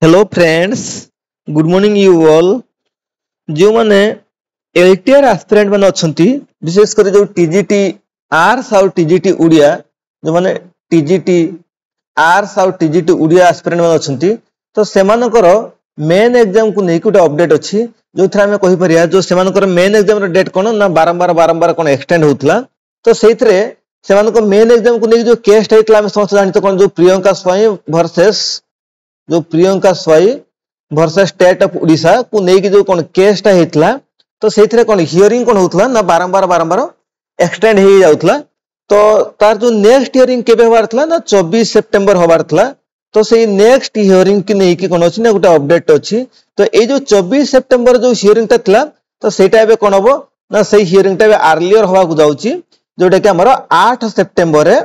Hello friends good morning you all जो माने LTR aspirant माने अछंती विशेष कर जो टीजीटी आर्ट्स और टीजीटी उड़िया जो माने टीजीटी आर्ट्स और टीजीटी उड़िया एस्पिरेंट माने अछंती तो सेमानकर मेन एग्जाम को नै कोटे अपडेट अछि जो थरा में कहि परिया जो सेमानकर मेन एग्जाम रो डेट कोन ना बारंबार कोन एक्सटेंड होतला तो सेइथरे सेमानकर मेन एग्जाम को नै जो केस हेतला हम समस्त जानि तो कोन जो प्रियंका स्वाई वर्सेस जो Priyanka Swain versus state of Odisha को नेकी जो कोन केसटा हेतला तो सेथरे कोन हियरिंग कोन होतला ना बारंबार एक्सटेंड हे जाउतला तो तार जो नेक्स्ट हियरिंग केबे होबार थला ना 24 सितंबर होबार थला तो सेही नेक्स्ट हियरिंग की नेकी कोन अछि ना गोटा अपडेट अछि तो ए जो 24 सितंबर जो हियरिंग ता थला तो सेटा एबे कोन हबो ना सेही हियरिंग ता एबे अर्लियर होबा को जाउची जोटा कि हमर 8 सितंबर रे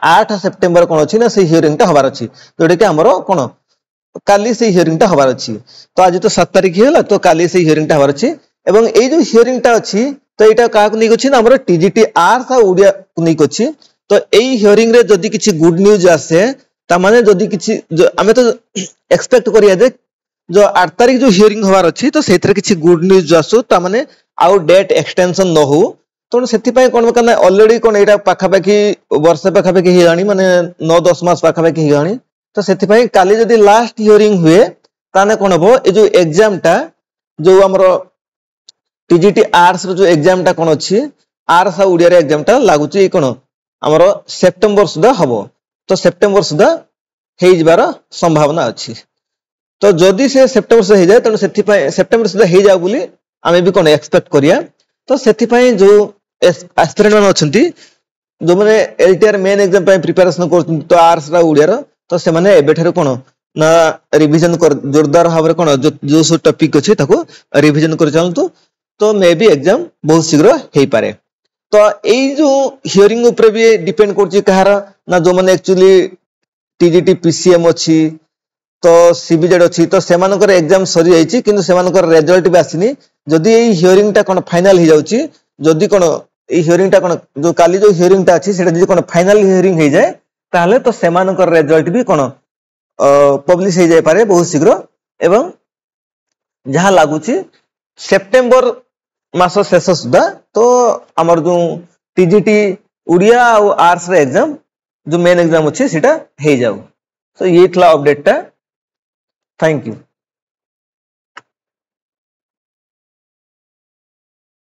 8 सितंबर कोन अछि ना से हियरिंग ता हबार अछि जोटा कि हमरो कोन काली से हियरिंग ता हबार अछि तो आज तो 7 तारिख हेला तो काली से हियरिंग ता हबार अछि एवं ए जो हियरिंग ता अछि तो एटा का को निक अछि ना हमरो टीजीटी आर्ट्स आ उडिया को निक अछि तो एई हियरिंग रे जदी किछि गुड न्यूज आसे ता माने जदी किछि हमें तो एक्सपेक्ट करिया जे जो 8 तारिख जो हियरिंग हबार अछि तो सेथरे किछि गुड न्यूज आसु ता माने आउ डेट एक्सटेंशन न हो तो सेति पय कोन करना ऑलरेडी कोन एटा पाखा पाखी वर्ष पाखा पाखी हे जानी माने 9-10 मास पाखा पाखी हे जानी तो सेति पय काली जदी लास्ट हियरिंग हुए ताने कोन हबो ए जो एग्जाम टा जो हमरो टीजीटी आर्ट्स रो जो एग्जाम टा कोन अछि आर्ट्स आ उडिया रे एग्जाम टा लागुची ए कोन हमरो सितंबर सुदा हबो तो सितंबर सुदा हे जबार संभावना अछि तो जदी से सितंबर से हे जाय त सेति पय सितंबर सुदा हे जाउ बोली आमे भी कोन एक्सपेक्ट करिया तो सेति पय जो एस्पिरेंट मान अछंती जो माने एलटीआर मेन एग्जाम पय प्रिपरेशन करथि तो आर्ट्स रा उडिया रो तो से माने एबेठरे कोन ना रिवीजन कर जोरदार भाबरे कोन जो सो टॉपिक अछि ताको रिवीजन कर चलतु तो मे बी एग्जाम बहुत शीघ्र हेई पारे तो एई जो हियरिंग ऊपर भी डिपेंड करछि कहार ना जो माने एक्चुअली टीजीटी पीसीएम अछि तो सीबीजेड अछि तो सेमानकर एग्जाम सरी जाईछि किंतु सेमानकर रिजल्ट भी आसीनी जदी एई हियरिंग ता कोन फाइनल हे जाउछि जदी कोन एई हियरिंग ता कोन जो काली जो हियरिंग ता अछि सेटा जदी कोन फाइनल हियरिंग हे जाय ताहले तो सेमानकर रिजल्ट भी कोन पब्लिश हे जाय पारे बहुत शीघ्र एवं जहां लागुछि सितंबर मास शेष सुदा तो हमर जो टीजीटी उड़िया और आर्ट्स रे एग्जाम जो मेन एग्जाम अछि सेटा हे जाउ तो ये थला अपडेट ता थैंक यू।